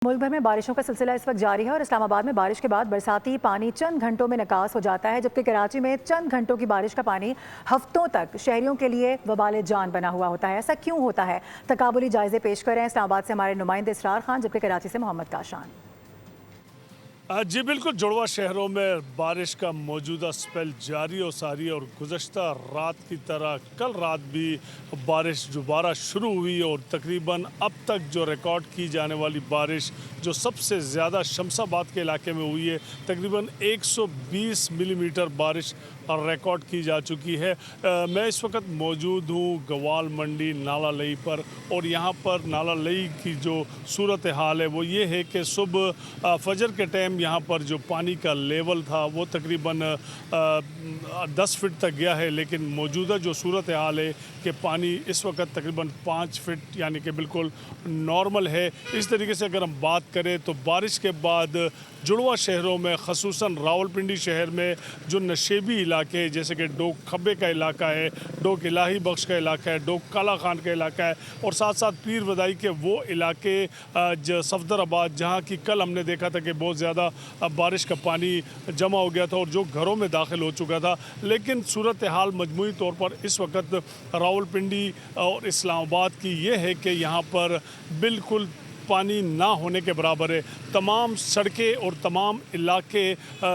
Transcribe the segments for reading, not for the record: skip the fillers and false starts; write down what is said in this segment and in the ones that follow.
मुल्क भर में बारिशों का सिलसिला इस वक्त जारी है और इस्लामाबाद में बारिश के बाद बरसाती पानी चंद घंटों में निकास हो जाता है, जबकि कराची में चंद घंटों की बारिश का पानी हफ्तों तक शहरियों के लिए वबाल जान बना हुआ होता है। ऐसा क्यों होता है? तकाबुली जायजे पेश कर रहे हैं इस्लामाबाद से हमारे नुमाइंदे इसरार खान, जबकि कराची से मोहम्मद काशान। जी बिल्कुल, जुड़वा शहरों में बारिश का मौजूदा स्पेल जारी और सारी और गुज़श्ता रात की तरह कल रात भी बारिश दोबारा शुरू हुई और तकरीबन अब तक जो रिकॉर्ड की जाने वाली बारिश जो सबसे ज़्यादा शमसाबाद के इलाके में हुई है, तकरीबन 120 मिलीमीटर बारिश रिकॉर्ड की जा चुकी है। मैं इस वक्त मौजूद हूँ गवाल मंडी नाला लई पर, और यहाँ पर नाला लई की जो सूरत हाल है वो ये है कि सुबह फजर के टाइम यहाँ पर जो पानी का लेवल था वो तकरीबन 10 फीट तक गया है, लेकिन मौजूदा जो सूरत हाल है कि पानी इस वक्त तकरीबन 5 फीट यानी कि बिल्कुल नॉर्मल है। इस तरीके से अगर हम बात करें तो बारिश के बाद जुड़वा शहरों में, खसूसन रावलपिंडी शहर में जो नशेबी इलाके जैसे कि डोक खब्बे का इलाका है, डोक इलाही बख्श का इलाका है, डोक काला खान का इलाका है, और साथ साथ पीर वदाई के वो इलाके सफदराबाद जहाँ की कल हमने देखा था कि बहुत ज़्यादा बारिश का पानी जमा हो गया था और जो घरों में दाखिल हो चुका था। लेकिन सूरत हाल मजमूई तौर पर इस वक्त रावलपिंडी और इस्लामाबाद की ये है कि यहाँ पर बिल्कुल पानी ना होने के बराबर है। तमाम सड़कें और तमाम इलाके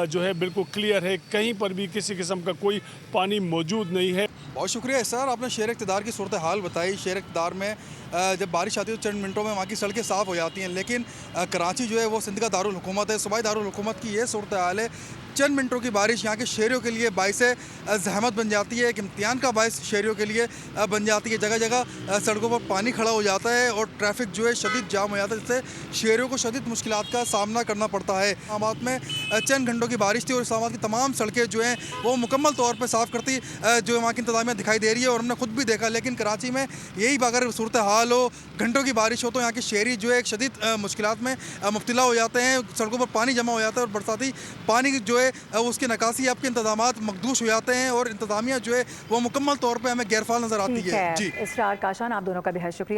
जो है बिल्कुल क्लियर है, कहीं पर भी किसी किस्म का कोई पानी मौजूद नहीं है। बहुत शुक्रिया सर, आपने शेर इक़्तिदार की सूरत हाल बताई। शेर इक़्तिदार में जब बारिश आती है तो चंद मिनटों में वहाँ की सड़कें साफ़ हो जाती हैं, लेकिन कराची जो है वो सिंध का दारुल हुकूमत है, सूबाई दारुल हुकूमत की ये सूरत हाल है। चंद मिनटों की बारिश यहाँ के शहरियों के लिए बाइस ज़हमत बन जाती है, एक इम्तिहान का बाइस शहरियों के लिए बन जाती है। जगह जगह सड़कों पर पानी खड़ा हो जाता है और ट्रैफिक जो है शदीद जाम हो जाता है, जिससे शहरियों को शदीद मुश्किलात का सामना करना पड़ता है। इस्लामाबाद में चंद घंटों की बारिश थी और इस्लामाबाद की तमाम सड़कें जो हैं वो मुकम्मल तौर पर साफ़ करती जो वहाँ की इंतज़ामिया दिखाई दे रही है और हमने खुद भी देखा। लेकिन कराची में यही अगर सूरत हाल हो, घंटों की बारिश हो, तो यहाँ के शहरी जो है एक शदीद मुश्किलात में मुब्तला हो जाते हैं। सड़कों पर पानी जमा हो जाता है और बरसाती पानी जो है उसकी नकासी आपके इंतजामात मखदूश हो जाते हैं और इंतजामिया जो है वो मुकम्मल तौर पर हमें गैरफाल नज़र आती है। जी इसरार काशान, आप दोनों का बेहद शुक्रिया।